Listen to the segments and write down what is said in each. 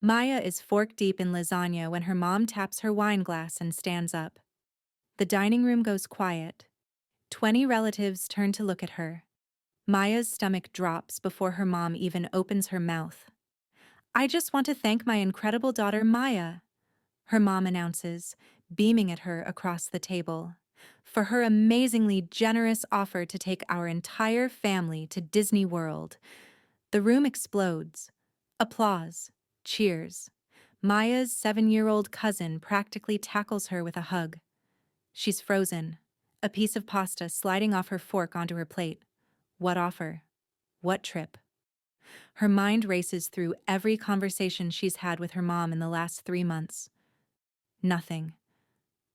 Maya is fork deep in lasagna when her mom taps her wine glass and stands up. The dining room goes quiet. 20 relatives turn to look at her. Maya's stomach drops before her mom even opens her mouth. "I just want to thank my incredible daughter Maya," her mom announces, beaming at her across the table, "for her amazingly generous offer to take our entire family to Disney World." The room explodes. Applause. Cheers. Maya's 7-year-old cousin practically tackles her with a hug. She's frozen, a piece of pasta sliding off her fork onto her plate. What offer? What trip? Her mind races through every conversation she's had with her mom in the last 3 months. Nothing.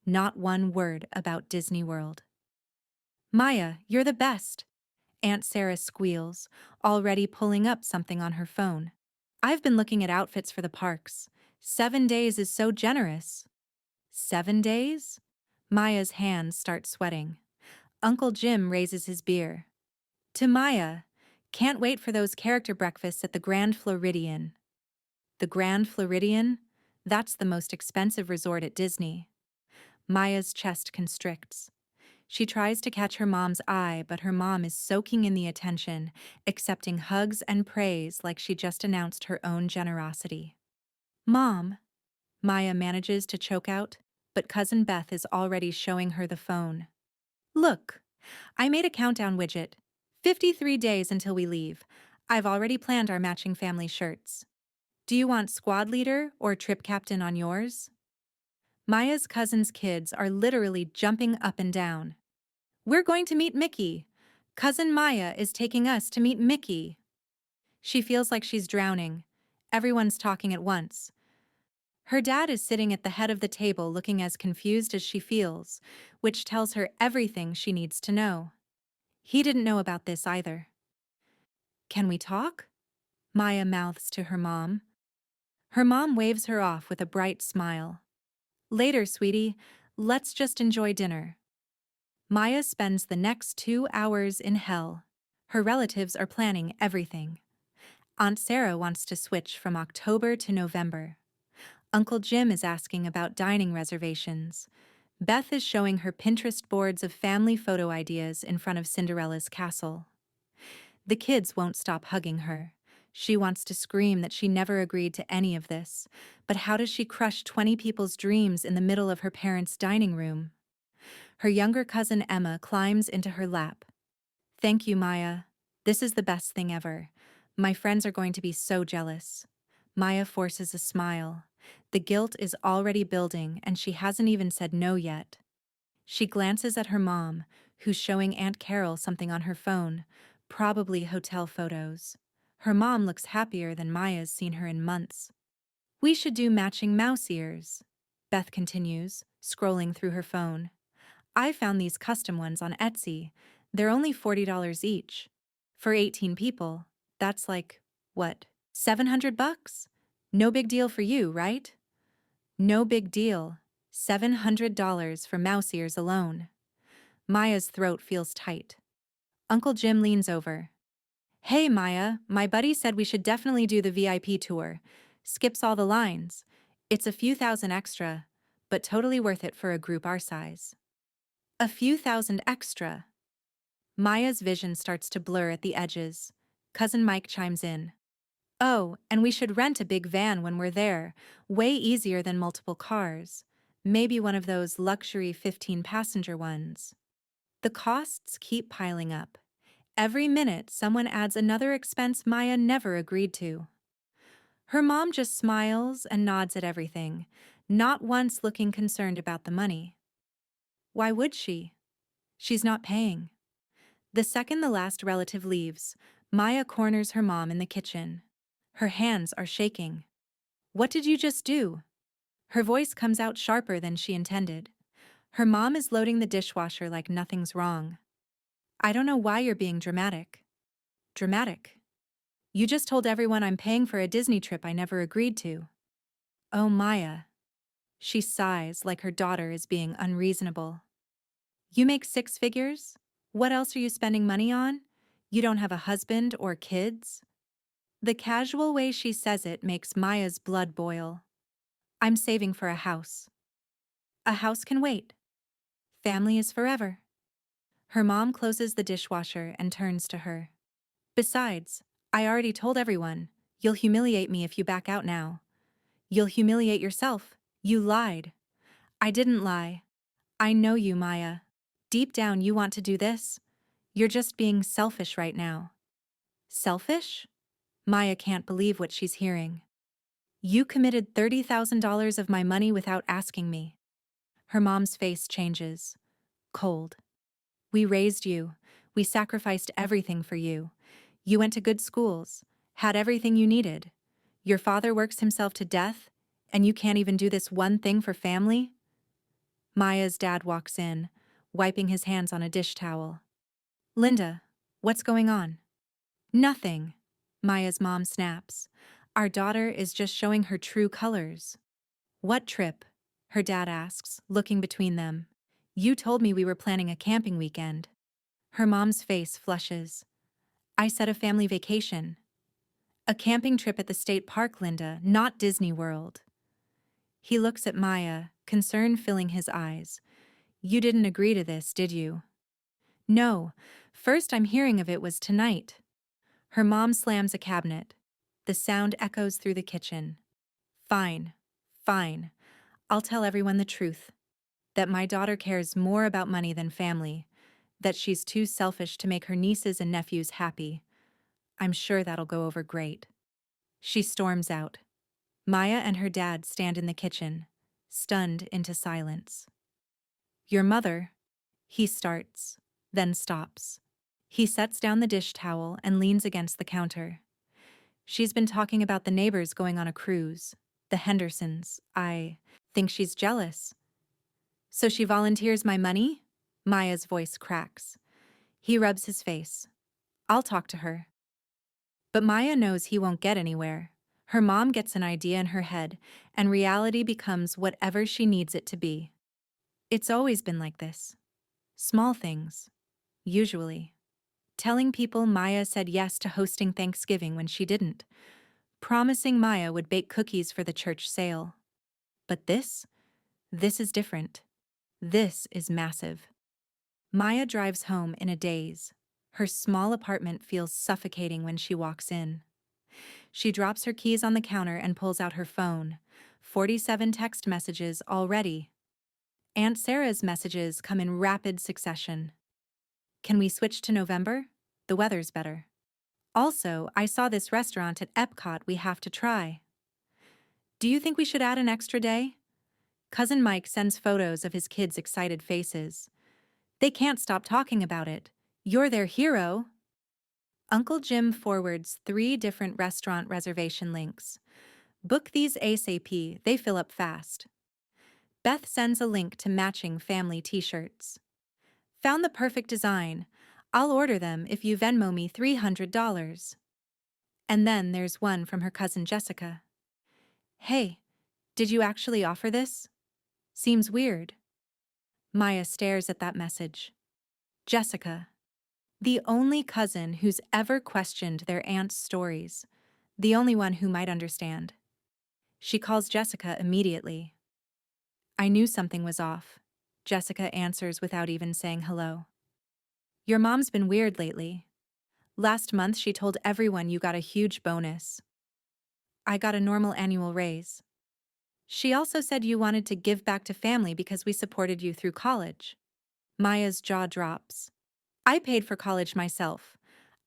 Not one word about Disney World. "Maya, you're the best," Aunt Sarah squeals, already pulling up something on her phone. "I've been looking at outfits for the parks. 7 days is so generous." 7 days? Maya's hands start sweating. Uncle Jim raises his beer. To Maya, "Can't wait for those character breakfasts at the Grand Floridian." The Grand Floridian? That's the most expensive resort at Disney. Maya's chest constricts. She tries to catch her mom's eye, but her mom is soaking in the attention, accepting hugs and praise like she just announced her own generosity. "Mom," Maya manages to choke out, but Cousin Beth is already showing her the phone. "Look, I made a countdown widget. 53 days until we leave. I've already planned our matching family shirts. Do you want squad leader or trip captain on yours?" Maya's cousin's kids are literally jumping up and down. "We're going to meet Mickey. Cousin Maya is taking us to meet Mickey." She feels like she's drowning. Everyone's talking at once. Her dad is sitting at the head of the table looking as confused as she feels, which tells her everything she needs to know. He didn't know about this either. "Can we talk?" Maya mouths to her mom. Her mom waves her off with a bright smile. "Later, sweetie. Let's just enjoy dinner." Maya spends the next 2 hours in hell. Her relatives are planning everything. Aunt Sarah wants to switch from October to November. Uncle Jim is asking about dining reservations. Beth is showing her Pinterest boards of family photo ideas in front of Cinderella's castle. The kids won't stop hugging her. She wants to scream that she never agreed to any of this, but how does she crush 20 people's dreams in the middle of her parents' dining room? Her younger cousin Emma climbs into her lap. "Thank you, Maya. This is the best thing ever. My friends are going to be so jealous." Maya forces a smile. The guilt is already building, and she hasn't even said no yet. She glances at her mom, who's showing Aunt Carol something on her phone, probably hotel photos. Her mom looks happier than Maya's seen her in months. "We should do matching mouse ears," Beth continues, scrolling through her phone. "I found these custom ones on Etsy. They're only $40 each. For 18 people, that's like, what, $700? No big deal for you, right?" No big deal. $700 for mouse ears alone. Maya's throat feels tight. Uncle Jim leans over. "Hey, Maya, my buddy said we should definitely do the VIP tour. Skips all the lines. It's a few thousand extra, but totally worth it for a group our size." A few thousand extra. Maya's vision starts to blur at the edges. Cousin Mike chimes in. "Oh, and we should rent a big van when we're there. Way easier than multiple cars. Maybe one of those luxury 15-passenger ones." The costs keep piling up. Every minute, someone adds another expense Maya never agreed to. Her mom just smiles and nods at everything, not once looking concerned about the money. Why would she? She's not paying. The second the last relative leaves, Maya corners her mom in the kitchen. Her hands are shaking. "What did you just do?" Her voice comes out sharper than she intended. Her mom is loading the dishwasher like nothing's wrong. "I don't know why you're being dramatic." "Dramatic? You just told everyone I'm paying for a Disney trip I never agreed to." "Oh, Maya." She sighs like her daughter is being unreasonable. "You make 6 figures? What else are you spending money on? You don't have a husband or kids?" The casual way she says it makes Maya's blood boil. I'm saving for a house. A house can wait. Family is forever. Her mom closes the dishwasher and turns to her. Besides, I already told everyone, you'll humiliate me if you back out now. You'll humiliate yourself. You lied. I didn't lie. I know you, Maya. Deep down you want to do this. You're just being selfish right now. Selfish? Maya can't believe what she's hearing. You committed $30,000 of my money without asking me. Her mom's face changes. Cold. We raised you. We sacrificed everything for you. You went to good schools, had everything you needed. Your father works himself to death, and you can't even do this one thing for family? Maya's dad walks in, wiping his hands on a dish towel. Linda, what's going on? Nothing, Maya's mom snaps. Our daughter is just showing her true colors. What trip? Her dad asks, looking between them. You told me we were planning a camping weekend. Her mom's face flushes. I said a family vacation. A camping trip at the state park, Linda, not Disney World. He looks at Maya, concern filling his eyes. You didn't agree to this, did you? No. First I'm hearing of it was tonight. Her mom slams a cabinet. The sound echoes through the kitchen. Fine. Fine. I'll tell everyone the truth. That my daughter cares more about money than family. That she's too selfish to make her nieces and nephews happy. I'm sure that'll go over great. She storms out. Maya and her dad stand in the kitchen, stunned into silence. Your mother, he starts, then stops. He sets down the dish towel and leans against the counter. She's been talking about the neighbors going on a cruise, the Hendersons. I think she's jealous. So she volunteers my money? Maya's voice cracks. He rubs his face. I'll talk to her. But Maya knows he won't get anywhere. Her mom gets an idea in her head, and reality becomes whatever she needs it to be. It's always been like this. Small things. Usually. Telling people Maya said yes to hosting Thanksgiving when she didn't. Promising Maya would bake cookies for the church sale. But this is different. This is massive. Maya drives home in a daze. Her small apartment feels suffocating when she walks in. She drops her keys on the counter and pulls out her phone. 47 text messages already. Aunt Sarah's messages come in rapid succession. Can we switch to November? The weather's better. Also, I saw this restaurant at Epcot we have to try. Do you think we should add an extra day? Cousin Mike sends photos of his kids' excited faces. They can't stop talking about it. You're their hero. Uncle Jim forwards 3 different restaurant reservation links. Book these ASAP, they fill up fast. Beth sends a link to matching family t-shirts. Found the perfect design. I'll order them if you Venmo me $300. And then there's one from her cousin Jessica. Hey, did you actually offer this? Seems weird. Maya stares at that message. Jessica. The only cousin who's ever questioned their aunt's stories. The only one who might understand. She calls Jessica immediately. I knew something was off. Jessica answers without even saying hello. Your mom's been weird lately. Last month she told everyone you got a huge bonus. I got a normal annual raise. She also said you wanted to give back to family because we supported you through college. Maya's jaw drops. I paid for college myself.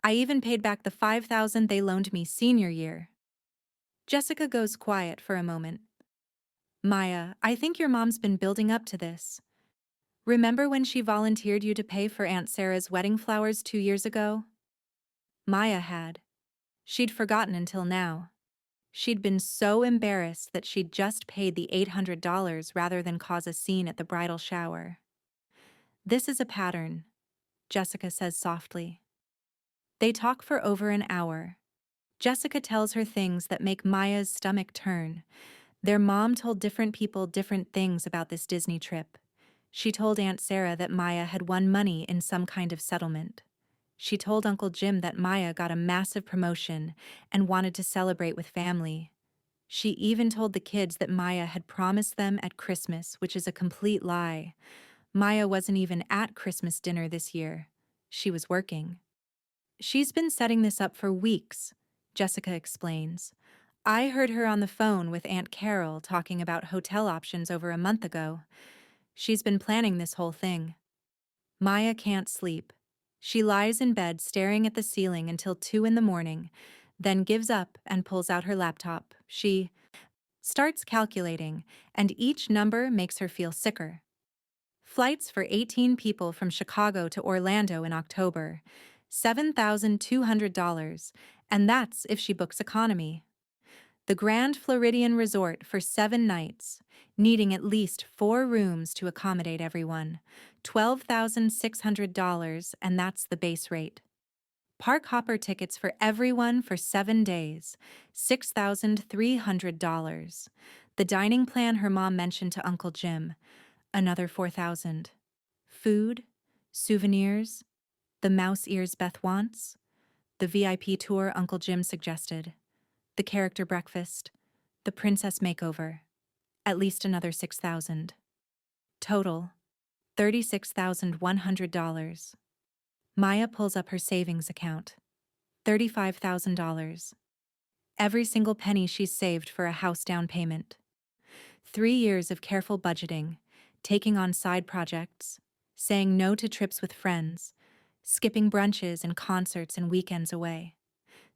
I even paid back the $5,000 they loaned me senior year. Jessica goes quiet for a moment. Maya, I think your mom's been building up to this. Remember when she volunteered you to pay for Aunt Sarah's wedding flowers 2 years ago? Maya had. She'd forgotten until now. She'd been so embarrassed that she'd just paid the $800 rather than cause a scene at the bridal shower. This is a pattern, Jessica says softly. They talk for over an hour. Jessica tells her things that make Maya's stomach turn. Their mom told different people different things about this Disney trip. She told Aunt Sarah that Maya had won money in some kind of settlement. She told Uncle Jim that Maya got a massive promotion and wanted to celebrate with family. She even told the kids that Maya had promised them at Christmas, which is a complete lie. Maya wasn't even at Christmas dinner this year. She was working. She's been setting this up for weeks, Jessica explains. I heard her on the phone with Aunt Carol talking about hotel options over a month ago. She's been planning this whole thing. Maya can't sleep. She lies in bed staring at the ceiling until 2 in the morning, then gives up and pulls out her laptop. She starts calculating, and each number makes her feel sicker. Flights for 18 people from Chicago to Orlando in October, $7,200, and that's if she books economy. The Grand Floridian Resort for 7 nights, needing at least 4 rooms to accommodate everyone, $12,600, and that's the base rate. Park hopper tickets for everyone for 7 days, $6,300. The dining plan her mom mentioned to Uncle Jim, another $4,000. Food, souvenirs, the mouse ears Beth wants, the VIP tour Uncle Jim suggested, the character breakfast, the princess makeover, at least another $6,000. Total, $36,100. Maya pulls up her savings account. $35,000. Every single penny she's saved for a house down payment. 3 years of careful budgeting, taking on side projects, saying no to trips with friends, skipping brunches and concerts and weekends away.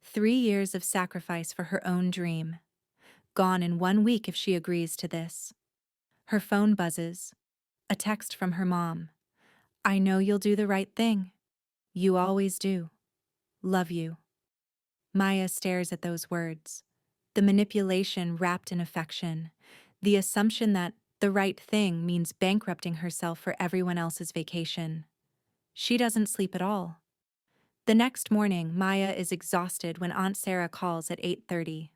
3 years of sacrifice for her own dream. Gone in 1 week if she agrees to this. Her phone buzzes. A text from her mom. I know you'll do the right thing. You always do. Love you. Maya stares at those words. The manipulation wrapped in affection. The assumption that the right thing means bankrupting herself for everyone else's vacation. She doesn't sleep at all. The next morning, Maya is exhausted when Aunt Sarah calls at 8:30.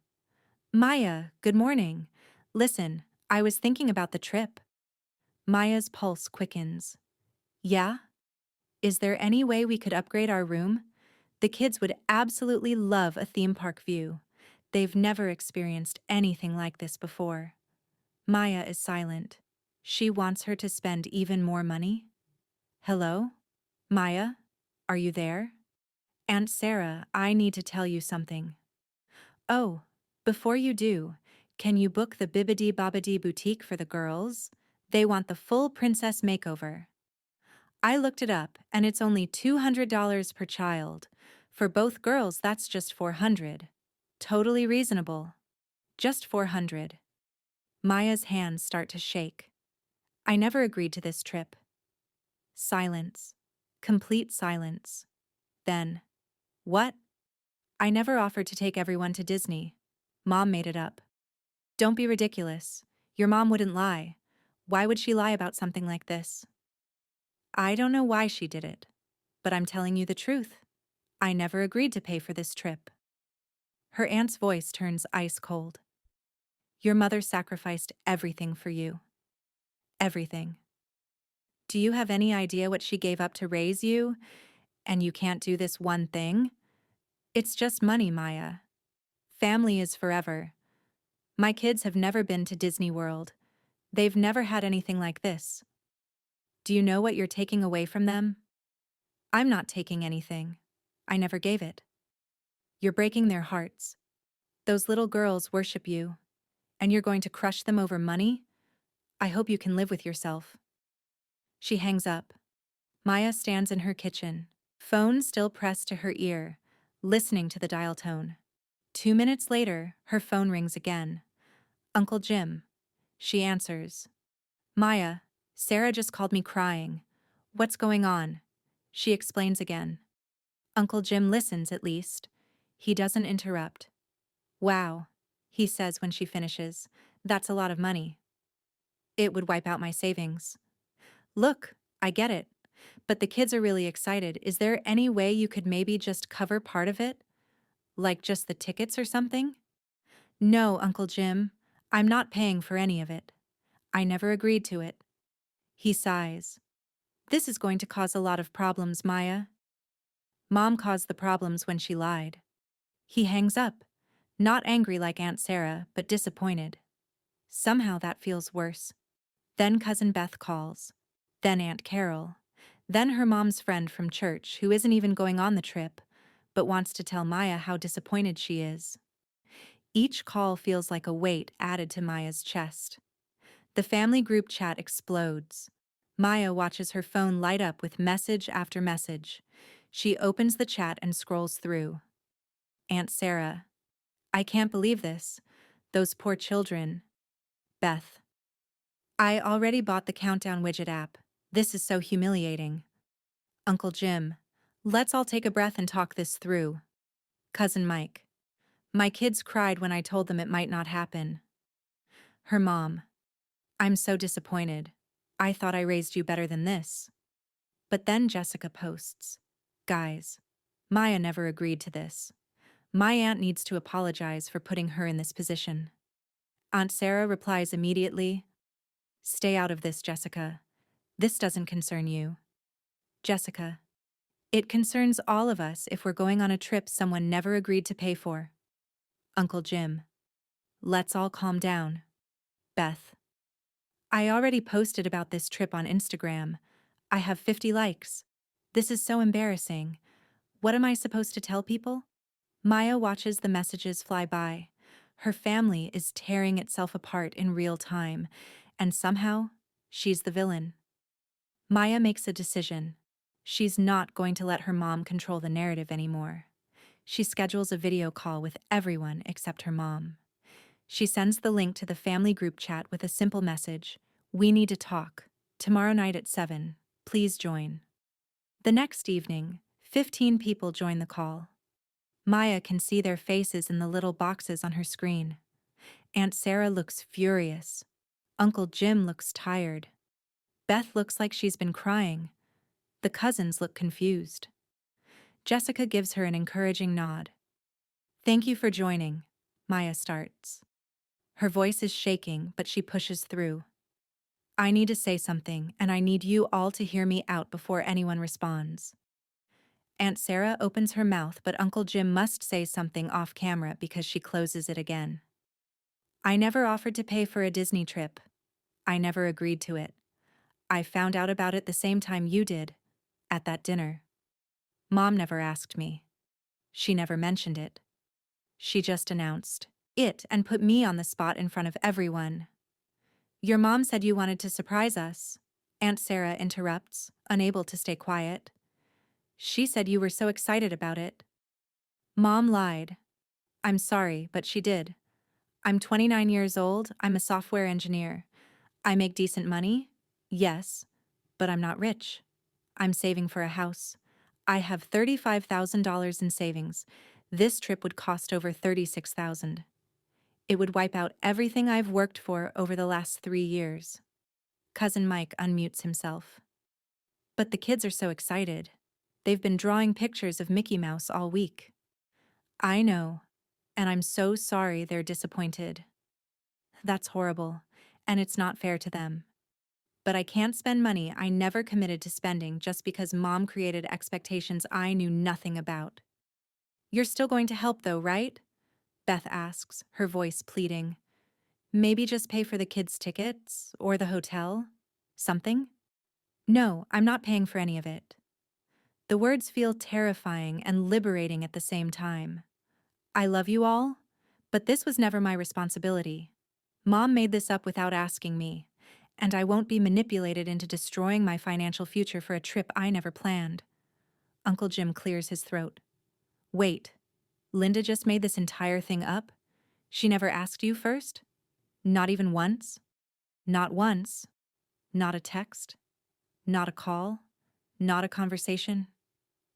Maya, good morning. Listen, I was thinking about the trip. Maya's pulse quickens. Yeah? Is there any way we could upgrade our room? The kids would absolutely love a theme park view. They've never experienced anything like this before. Maya is silent. She wants her to spend even more money? Hello? Maya? Are you there? Aunt Sarah, I need to tell you something. Oh, before you do, can you book the Bibbidi Bobbidi Boutique for the girls? They want the full princess makeover. I looked it up, and it's only $200 per child. For both girls, that's just $400. Totally reasonable. Just $400. Maya's hands start to shake. I never agreed to this trip. Silence. Complete silence. Then, what? I never offered to take everyone to Disney. Mom made it up. Don't be ridiculous. Your mom wouldn't lie. Why would she lie about something like this? I don't know why she did it, but I'm telling you the truth. I never agreed to pay for this trip. Her aunt's voice turns ice cold. Your mother sacrificed everything for you. Everything. Do you have any idea what she gave up to raise you? And you can't do this one thing? It's just money, Maya. Family is forever. My kids have never been to Disney World. They've never had anything like this. Do you know what you're taking away from them? I'm not taking anything. I never gave it. You're breaking their hearts. Those little girls worship you, and you're going to crush them over money? I hope you can live with yourself. She hangs up. Maya stands in her kitchen, phone still pressed to her ear, listening to the dial tone. 2 minutes later, her phone rings again. Uncle Jim. She answers. Maya, Sarah just called me crying. What's going on? She explains again. Uncle Jim listens at least. He doesn't interrupt. Wow, he says when she finishes. That's a lot of money. It would wipe out my savings. Look, I get it. But the kids are really excited. Is there any way you could maybe just cover part of it? Like just the tickets or something? No, Uncle Jim. I'm not paying for any of it. I never agreed to it. He sighs. This is going to cause a lot of problems, Maya. Mom caused the problems when she lied. He hangs up, not angry like Aunt Sarah, but disappointed. Somehow that feels worse. Then Cousin Beth calls. Then Aunt Carol. Then her mom's friend from church who isn't even going on the trip, but wants to tell Maya how disappointed she is. Each call feels like a weight added to Maya's chest. The family group chat explodes. Maya watches her phone light up with message after message. She opens the chat and scrolls through. Aunt Sarah. I can't believe this. Those poor children. Beth. I already bought the countdown widget app. This is so humiliating. Uncle Jim. Let's all take a breath and talk this through. Cousin Mike. My kids cried when I told them it might not happen. Her mom. I'm so disappointed. I thought I raised you better than this. But then Jessica posts. Guys. Maya never agreed to this. My aunt needs to apologize for putting her in this position. Aunt Sarah replies immediately. Stay out of this, Jessica. This doesn't concern you. Jessica. It concerns all of us if we're going on a trip someone never agreed to pay for. Uncle Jim. Let's all calm down. Beth. I already posted about this trip on Instagram. I have 50 likes. This is so embarrassing. What am I supposed to tell people? Maya watches the messages fly by. Her family is tearing itself apart in real time, and somehow, she's the villain. Maya makes a decision. She's not going to let her mom control the narrative anymore. She schedules a video call with everyone except her mom. She sends the link to the family group chat with a simple message. We need to talk. Tomorrow night at 7. Please join. The next evening, 15 people join the call. Maya can see their faces in the little boxes on her screen. Aunt Sarah looks furious. Uncle Jim looks tired. Beth looks like she's been crying. The cousins look confused. Jessica gives her an encouraging nod. Thank you for joining, Maya starts. Her voice is shaking, but she pushes through. I need to say something, and I need you all to hear me out before anyone responds. Aunt Sarah opens her mouth, but Uncle Jim must say something off camera because she closes it again. I never offered to pay for a Disney trip. I never agreed to it. I found out about it the same time you did, at that dinner. Mom never asked me. She never mentioned it. She just announced it and put me on the spot in front of everyone. Your mom said you wanted to surprise us, Aunt Sarah interrupts, unable to stay quiet. She said you were so excited about it. Mom lied. I'm sorry, but she did. I'm 29 years old, I'm a software engineer. I make decent money? Yes, but I'm not rich. I'm saving for a house. I have $35,000 in savings. This trip would cost over $36,000. It would wipe out everything I've worked for over the last 3 years. Cousin Mike unmutes himself. But the kids are so excited. They've been drawing pictures of Mickey Mouse all week. I know, and I'm so sorry they're disappointed. That's horrible, and it's not fair to them. But I can't spend money I never committed to spending just because Mom created expectations I knew nothing about. You're still going to help though, right? Beth asks, her voice pleading. Maybe just pay for the kids' tickets, or the hotel? Something? No, I'm not paying for any of it. The words feel terrifying and liberating at the same time. I love you all, but this was never my responsibility. Mom made this up without asking me, and I won't be manipulated into destroying my financial future for a trip I never planned. Uncle Jim clears his throat. Wait, Linda just made this entire thing up? She never asked you first? Not even once? Not once? Not a text? Not a call? Not a conversation?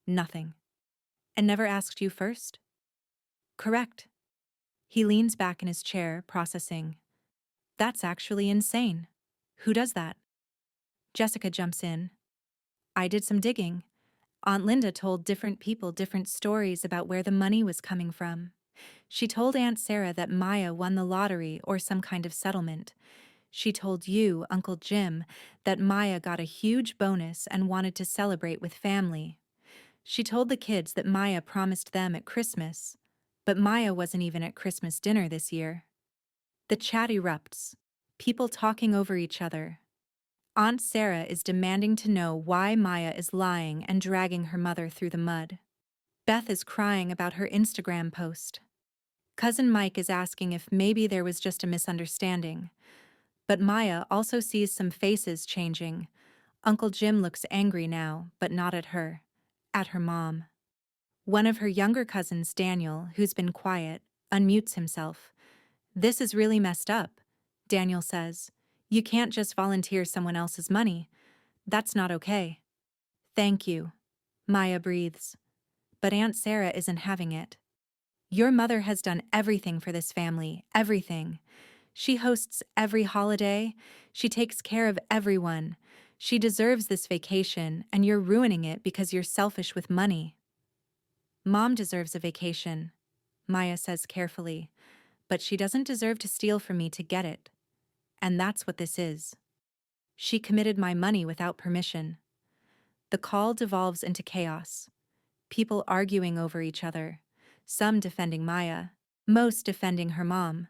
Nothing. And never asked you first? Correct. He leans back in his chair, processing. That's actually insane. Who does that? Jessica jumps in. I did some digging. Aunt Linda told different people different stories about where the money was coming from. She told Aunt Sarah that Maya won the lottery or some kind of settlement. She told you, Uncle Jim, that Maya got a huge bonus and wanted to celebrate with family. She told the kids that Maya promised them at Christmas, but Maya wasn't even at Christmas dinner this year. The chat erupts, people talking over each other. Aunt Sarah is demanding to know why Maya is lying and dragging her mother through the mud. Beth is crying about her Instagram post. Cousin Mike is asking if maybe there was just a misunderstanding. But Maya also sees some faces changing. Uncle Jim looks angry now, but not at her. At her mom. One of her younger cousins, Daniel, who's been quiet, unmutes himself. "This is really messed up," Daniel says. "You can't just volunteer someone else's money. That's not okay." "Thank you," Maya breathes. But Aunt Sarah isn't having it. "Your mother has done everything for this family, everything. She hosts every holiday. She takes care of everyone. She deserves this vacation, and you're ruining it because you're selfish with money." "Mom deserves a vacation," Maya says carefully, "but she doesn't deserve to steal from me to get it. And that's what this is. She committed my money without permission." The call devolves into chaos. People arguing over each other, some defending Maya, most defending her mom.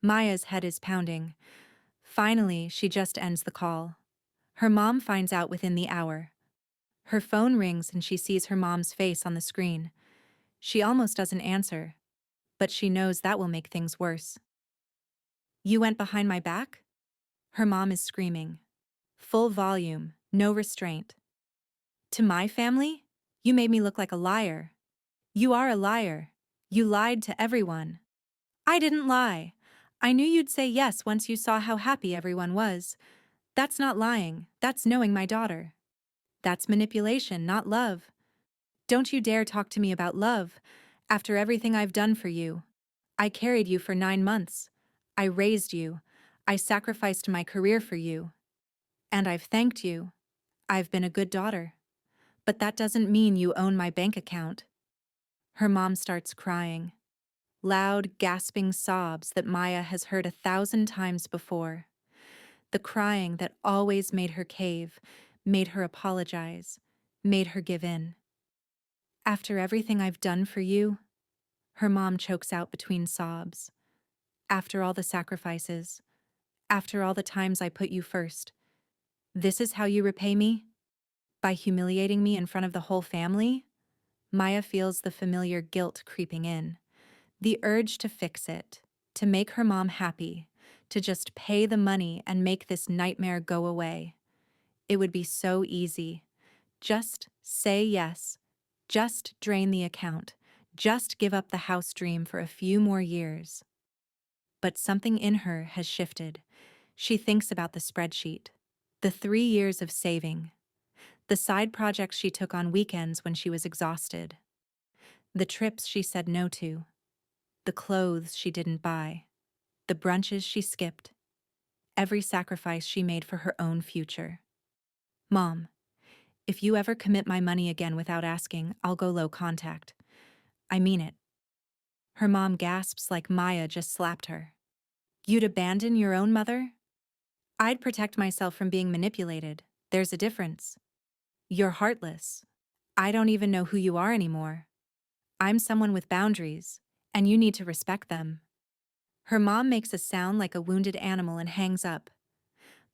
Maya's head is pounding. Finally, she just ends the call. Her mom finds out within the hour. Her phone rings and she sees her mom's face on the screen. She almost doesn't answer, but she knows that will make things worse. "You went behind my back?" Her mom is screaming. Full volume, no restraint. "To my family? You made me look like a liar. You are a liar. You lied to everyone." "I didn't lie. I knew you'd say yes once you saw how happy everyone was. That's not lying, that's knowing my daughter. That's manipulation, not love. Don't you dare talk to me about love. After everything I've done for you. I carried you for 9 months. I raised you. I sacrificed my career for you. And I've thanked you. I've been a good daughter. But that doesn't mean you own my bank account." Her mom starts crying. Loud, gasping sobs that Maya has heard 1,000 times before. The crying that always made her cave, made her apologize, made her give in. "After everything I've done for you," her mom chokes out between sobs. "After all the sacrifices, after all the times I put you first, this is how you repay me? By humiliating me in front of the whole family?" Maya feels the familiar guilt creeping in. The urge to fix it, to make her mom happy, to just pay the money and make this nightmare go away. It would be so easy. Just say yes. Just drain the account. Just give up the house dream for a few more years. But something in her has shifted. She thinks about the spreadsheet. The 3 years of saving. The side projects she took on weekends when she was exhausted. The trips she said no to. The clothes she didn't buy. The brunches she skipped. Every sacrifice she made for her own future. "Mom, if you ever commit my money again without asking, I'll go low contact. I mean it." Her mom gasps like Maya just slapped her. "You'd abandon your own mother?" "I'd protect myself from being manipulated. There's a difference. You're heartless. I don't even know who you are anymore. I'm someone with boundaries, and you need to respect them." Her mom makes a sound like a wounded animal and hangs up.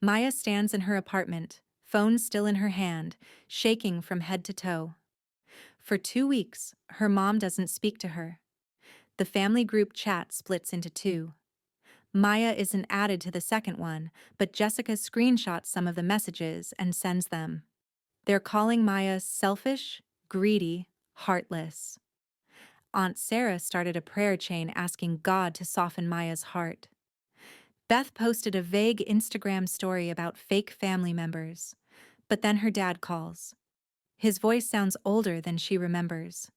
Maya stands in her apartment, phone still in her hand, shaking from head to toe. For 2 weeks, her mom doesn't speak to her. The family group chat splits into 2. Maya isn't added to the second one, but Jessica screenshots some of the messages and sends them. They're calling Maya selfish, greedy, heartless. Aunt Sarah started a prayer chain asking God to soften Maya's heart. Beth posted a vague Instagram story about fake family members, but then her dad calls. His voice sounds older than she remembers.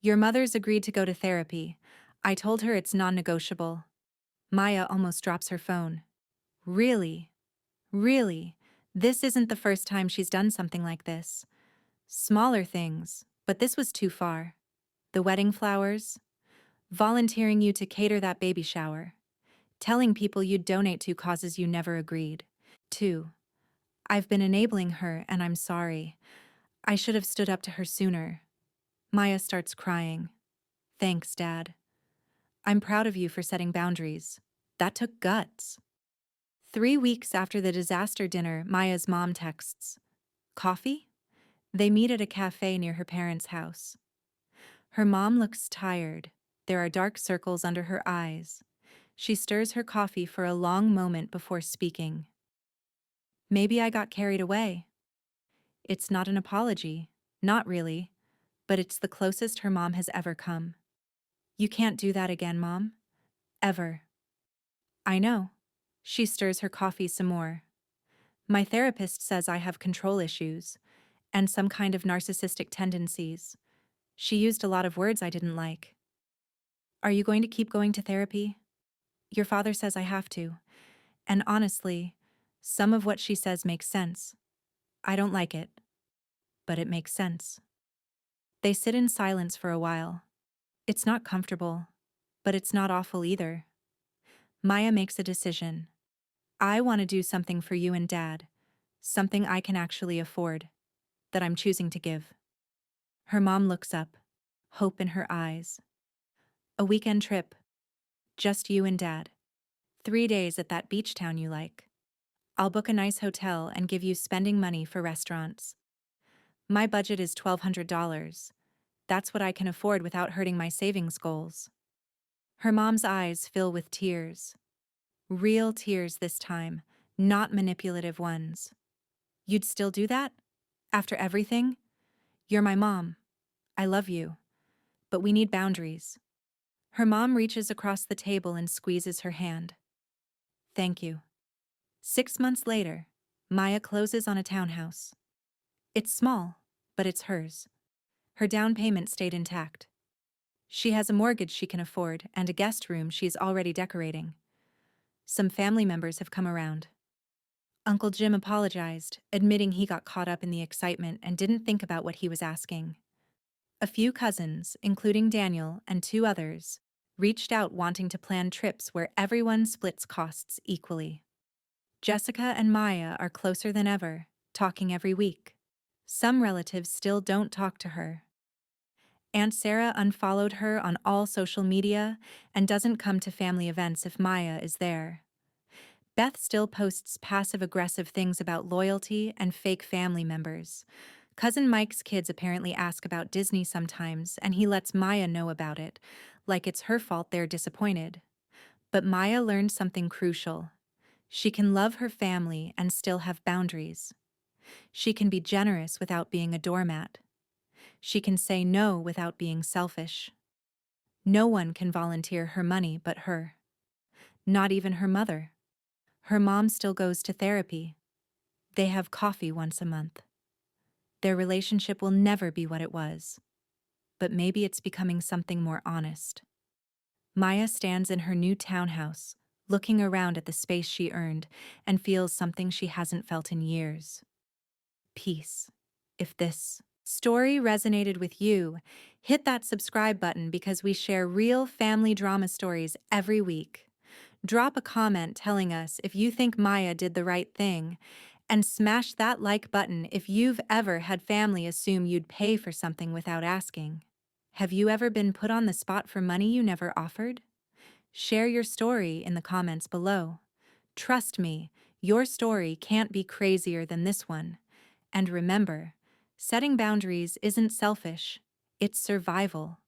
"Your mother's agreed to go to therapy. I told her it's non-negotiable." Maya almost drops her phone. Really? Really? This isn't the first time she's done something like this. Smaller things, but this was too far. The wedding flowers, volunteering you to cater that baby shower, telling people you'd donate to causes you never agreed. 2. I've been enabling her and I'm sorry. I should have stood up to her sooner. Maya starts crying. Thanks, Dad. I'm proud of you for setting boundaries. That took guts. 3 weeks after the disaster dinner, Maya's mom texts. Coffee? They meet at a cafe near her parents' house. Her mom looks tired. There are dark circles under her eyes. She stirs her coffee for a long moment before speaking. Maybe I got carried away. It's not an apology. Not really. But it's the closest her mom has ever come. You can't do that again, Mom. Ever. I know. She stirs her coffee some more. My therapist says I have control issues and some kind of narcissistic tendencies. She used a lot of words I didn't like. Are you going to keep going to therapy? Your father says I have to. And honestly, some of what she says makes sense. I don't like it, but it makes sense. They sit in silence for a while. It's not comfortable, but it's not awful either. Maya makes a decision. I want to do something for you and Dad, something I can actually afford, that I'm choosing to give. Her mom looks up, hope in her eyes. A weekend trip, just you and Dad. 3 days at that beach town you like. I'll book a nice hotel and give you spending money for restaurants. My budget is $1,200. That's what I can afford without hurting my savings goals. Her mom's eyes fill with tears. Real tears this time, not manipulative ones. You'd still do that? After everything? You're my mom. I love you. But we need boundaries. Her mom reaches across the table and squeezes her hand. Thank you. 6 months later, Maya closes on a townhouse. It's small, but it's hers. Her down payment stayed intact. She has a mortgage she can afford and a guest room she's already decorating. Some family members have come around. Uncle Jim apologized, admitting he got caught up in the excitement and didn't think about what he was asking. A few cousins, including Daniel and 2 others, reached out wanting to plan trips where everyone splits costs equally. Jessica and Maya are closer than ever, talking every week. Some relatives still don't talk to her. Aunt Sarah unfollowed her on all social media and doesn't come to family events if Maya is there. Beth still posts passive-aggressive things about loyalty and fake family members. Cousin Mike's kids apparently ask about Disney sometimes, and he lets Maya know about it, like it's her fault they're disappointed. But Maya learned something crucial. She can love her family and still have boundaries. She can be generous without being a doormat. She can say no without being selfish. No one can volunteer her money but her. Not even her mother. Her mom still goes to therapy. They have coffee once a month. Their relationship will never be what it was. But maybe it's becoming something more honest. Maya stands in her new townhouse, looking around at the space she earned, and feels something she hasn't felt in years. Peace. If this story resonated with you, hit that subscribe button because we share real family drama stories every week. Drop a comment telling us if you think Maya did the right thing, and smash that like button if you've ever had family assume you'd pay for something without asking. Have you ever been put on the spot for money you never offered? Share your story in the comments below. Trust me, your story can't be crazier than this one. And remember, setting boundaries isn't selfish, it's survival.